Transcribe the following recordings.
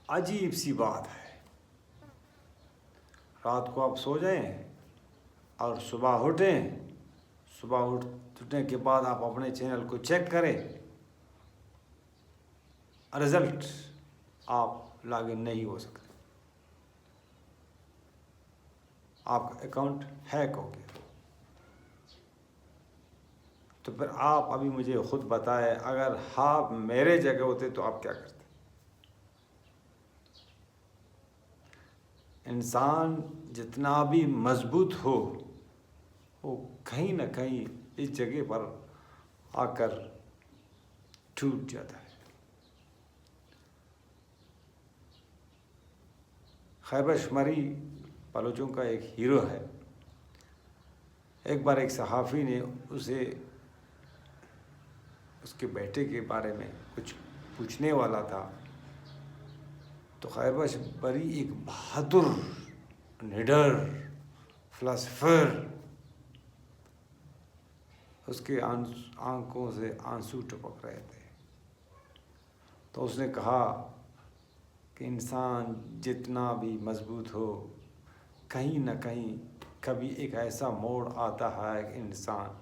عجیب سی بات ہے، رات کو آپ سو جائیں اور صبح اٹھیں، صبح اٹھنے کے بعد آپ اپنے چینل کو چیک کریں، رزلٹ آپ لاگ ان نہیں ہو سکتے، آپ کا اکاؤنٹ ہیک ہو گیا۔ تو پھر آپ ابھی مجھے خود بتائیں، اگر آپ میرے جگہ ہوتے تو آپ کیا کرتے؟ انسان جتنا بھی مضبوط ہو وہ کہیں نہ کہیں اس جگہ پر آ کر ٹوٹ جاتا ہے۔ خیبر شمری بلوچوں کا ایک ہیرو ہے۔ ایک بار ایک صحافی نے اسے اس کے بیٹے کے بارے میں کچھ پوچھنے والا تھا، تو خیبر شمری ایک بہادر نڈر فلاسفر، اس کے آنکھوں سے آنسو ٹپک رہے تھے، تو اس نے کہا کہ انسان جتنا بھی مضبوط ہو کہیں نہ کہیں کبھی ایک ایسا موڑ آتا ہے کہ انسان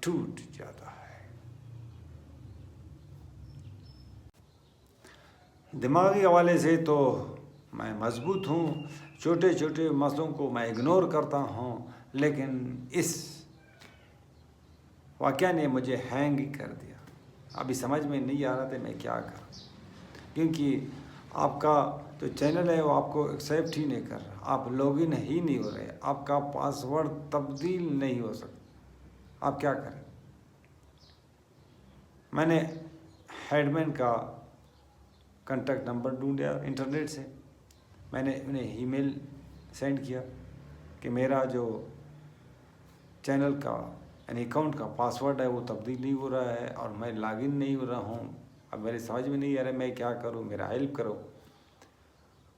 ٹوٹ جاتا ہے۔ دماغی حوالے سے تو میں مضبوط ہوں، چھوٹے چھوٹے مسئلوں کو میں اگنور کرتا ہوں، لیکن اس واقعہ نے مجھے ہینگ کر دیا۔ ابھی سمجھ میں نہیں آ رہا تھا میں کیا کروں، کیونکہ آپ کا جو چینل ہے وہ آپ کو ایکسیپٹ ہی نہیں کر رہا، آپ لاگ ان ہی نہیں ہو رہے، آپ کا پاسورڈ تبدیل نہیں ہو سکتا، آپ کیا کریں؟ میں نے ہیڈ مین کا کانٹیکٹ نمبر ڈھونڈا انٹرنیٹ سے، میں نے انہیں ای میل سینڈ کیا کہ میرا جو چینل کا یعنی اکاؤنٹ کا پاسورڈ ہے وہ تبدیل نہیں ہو رہا ہے اور میں لاگ ان نہیں ہو رہا ہوں، اب میرے سمجھ میں نہیں آ رہا میں کیا کروں، میرا ہیلپ کرو۔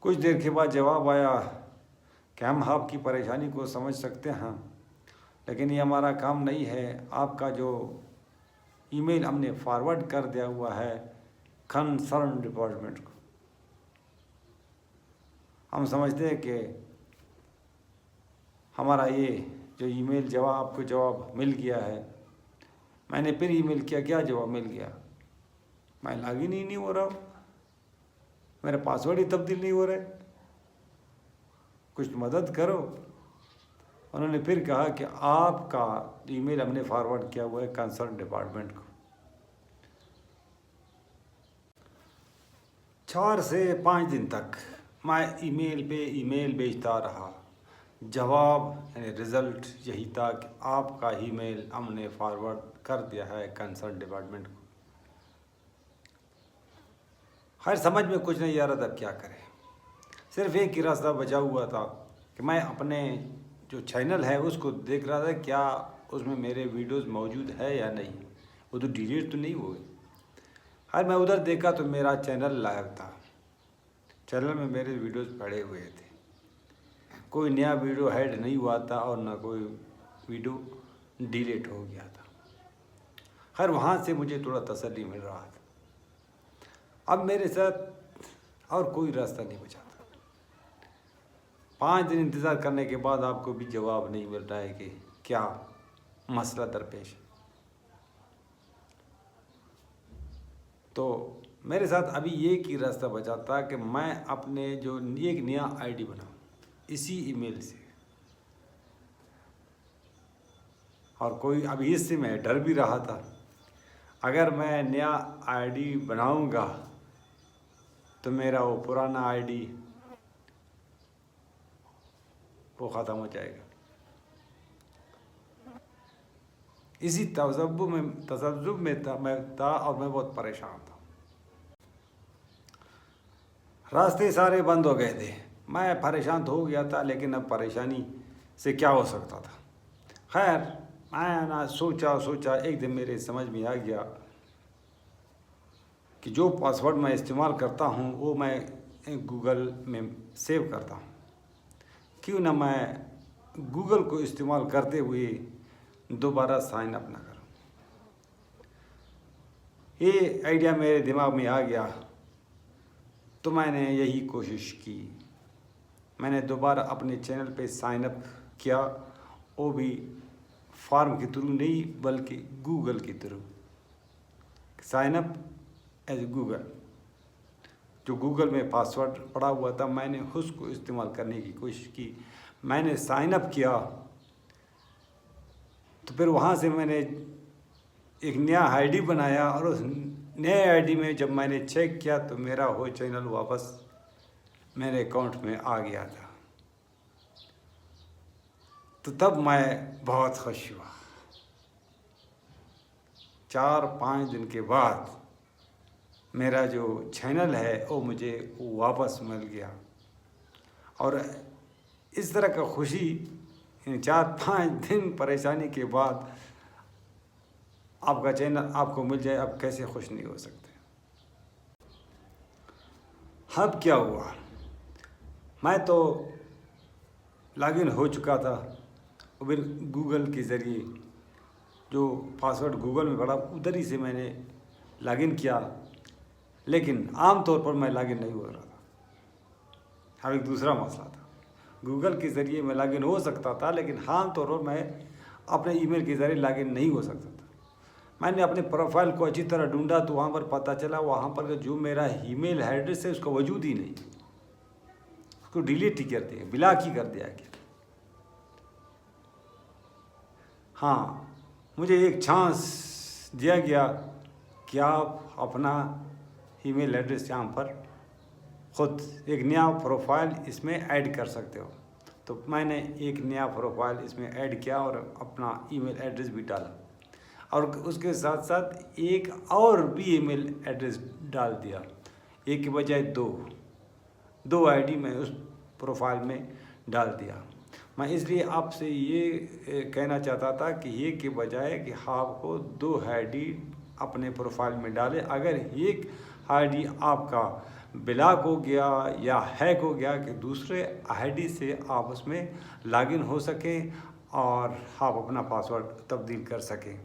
کچھ دیر کے بعد جواب آیا کہ ہم آپ کی پریشانی کو سمجھ سکتے ہیں، لیکن یہ ہمارا کام نہیں ہے، آپ کا جو ای میل ہم نے فارورڈ کر دیا ہوا ہے کنسرن ڈپارٹمنٹ کو۔ ہم سمجھتے ہیں کہ ہمارا یہ جو ای میل آپ کو جواب مل گیا ہے۔ میں نے پھر ای میل کیا، کیا جواب مل گیا؟ میں لاگ ان ہی نہیں ہو رہا ہوں، میرا پاسورڈ ہی تبدیل نہیں ہو رہا ہے، کچھ مدد کرو۔ انہوں نے پھر کہا کہ آپ کا ای میل ہم نے فارورڈ کیا ہوا ہے کنسرن ڈپارٹمنٹ کو۔ 4 سے 5 دن تک میں ای میل پہ ای میل بھیجتا رہا، جواب یعنی رزلٹ یہی تھا کہ آپ کا ای میل ہم نے فارورڈ کر دیا ہے کنسرن ڈپارٹمنٹ کو۔ خیر سمجھ میں کچھ نہیں آ رہا تھا کیا کرے، صرف ایک ہی راستہ بچا ہوا تھا کہ میں اپنے جو چینل ہے اس کو دیکھ رہا تھا کیا اس میں میرے ویڈیوز موجود ہے یا نہیں، وہ تو ڈیلیٹ تو نہیں ہوئے۔ خیر میں ادھر دیکھا تو میرا چینل لائیو تھا، چینل میں میرے ویڈیوز پڑے ہوئے تھے، کوئی نیا ویڈیو ایڈ نہیں ہوا تھا اور نہ کوئی ویڈیو ڈیلیٹ ہو گیا تھا۔ خیر وہاں سے مجھے تھوڑا تسلی مل رہا تھا، اب میرے ساتھ اور کوئی راستہ نہیں بچا تھا۔ 5 دن انتظار کرنے کے بعد آپ کو بھی جواب نہیں مل رہا ہے کہ کیا مسئلہ درپیش ہے، تو میرے ساتھ ابھی ایک ہی راستہ بچا تھا کہ میں اپنے جو ایک نیا آئی ڈی بناؤں اسی ای میل سے، اور کوئی ابھی اس سے میں ڈر بھی رہا تھا اگر میں نیا آئی ڈی بناؤں گا تو میرا وہ پرانا آئی ڈی وہ ختم ہو جائے گا۔ اسی تذبذب میں تھا اور میں بہت پریشان تھا، راستے سارے بند ہو گئے تھے، میں پریشان تو ہو گیا تھا لیکن اب پریشانی سے کیا ہو سکتا تھا۔ خیر میں نہ سوچا ایک دن میرے سمجھ میں آ گیا کہ جو پاسورڈ میں استعمال کرتا ہوں وہ میں گوگل میں سیو کرتا ہوں، کیوں نہ میں گوگل کو استعمال کرتے ہوئے دوبارہ سائن اپ نہ کروں۔ یہ آئیڈیا میرے دماغ میں آ گیا تو میں نے یہی کوشش کی، میں نے دوبارہ اپنے چینل پہ سائن اپ کیا، وہ بھی فارم کے تھرو نہیں بلکہ گوگل کے through, sign up as Google, جو گوگل میں پاسورڈ پڑا ہوا تھا میں نے اس کو استعمال کرنے کی کوشش کی۔ میں نے سائن اپ کیا تو پھر وہاں سے میں نے ایک نیا آئی ڈی بنایا، اور اس نئے آئی ڈی میں جب میں نے چیک کیا تو میرا وہ چینل واپس میرے اکاؤنٹ میں آ گیا تھا۔ تو تب میں بہت خوش ہوا۔ 4-5 دن کے بعد میرا جو چینل ہے وہ مجھے واپس مل گیا، اور اس طرح کا خوشی 4-5 دن پریشانی کے بعد آپ کا چینل آپ کو مل جائے، آپ کیسے خوش نہیں ہو سکتے۔ اب کیا ہوا، میں تو لاگ ان ہو چکا تھا، اور پھر گوگل کے ذریعے جو پاسورڈ گوگل میں پڑا ادھر ہی سے میں نے لاگ ان کیا، لیکن عام طور پر میں لاگ ان نہیں ہو رہا تھا۔ اب ایک دوسرا مسئلہ تھا، گوگل کے ذریعے میں لاگ ان ہو سکتا تھا، لیکن عام طور پر میں اپنے ای میل کے ذریعے لاگ ان نہیں ہو سکتا تھا۔ میں نے اپنے پروفائل کو اچھی طرح ڈھونڈا تو وہاں پر پتہ چلا وہاں پر جو میرا ای میل ایڈریس ہے اس کا وجود ہی نہیں، اس کو ڈیلیٹ ہی کر دیا، بلاک ہی کر دیا گیا۔ ہاں، مجھے ایک چانس دیا گیا کہ آپ اپنا ای میل ایڈریس یہاں پر خود ایک نیا پروفائل اس میں ایڈ کر سکتے ہو۔ تو میں نے ایک نیا پروفائل اس میں ایڈ کیا اور اپنا ای میل ایڈریس بھی ڈالا، اور اس کے ساتھ ساتھ ایک اور بھی ای میل ایڈریس ڈال دیا، ایک کے بجائے دو آئی ڈی میں اس پروفائل میں ڈال دیا۔ میں اس لیے آپ سے یہ کہنا چاہتا تھا کہ یہ کے بجائے کہ آپ کو 2 آئی ڈی اپنے پروفائل میں ڈالیں، اگر ایک آئی ڈی آپ کا بلاک ہو گیا یا ہیک ہو گیا کہ دوسرے آئی ڈی سے آپ اس میں لاگ ان ہو سکیں اور آپ اپنا پاسورڈ تبدیل کر سکیں۔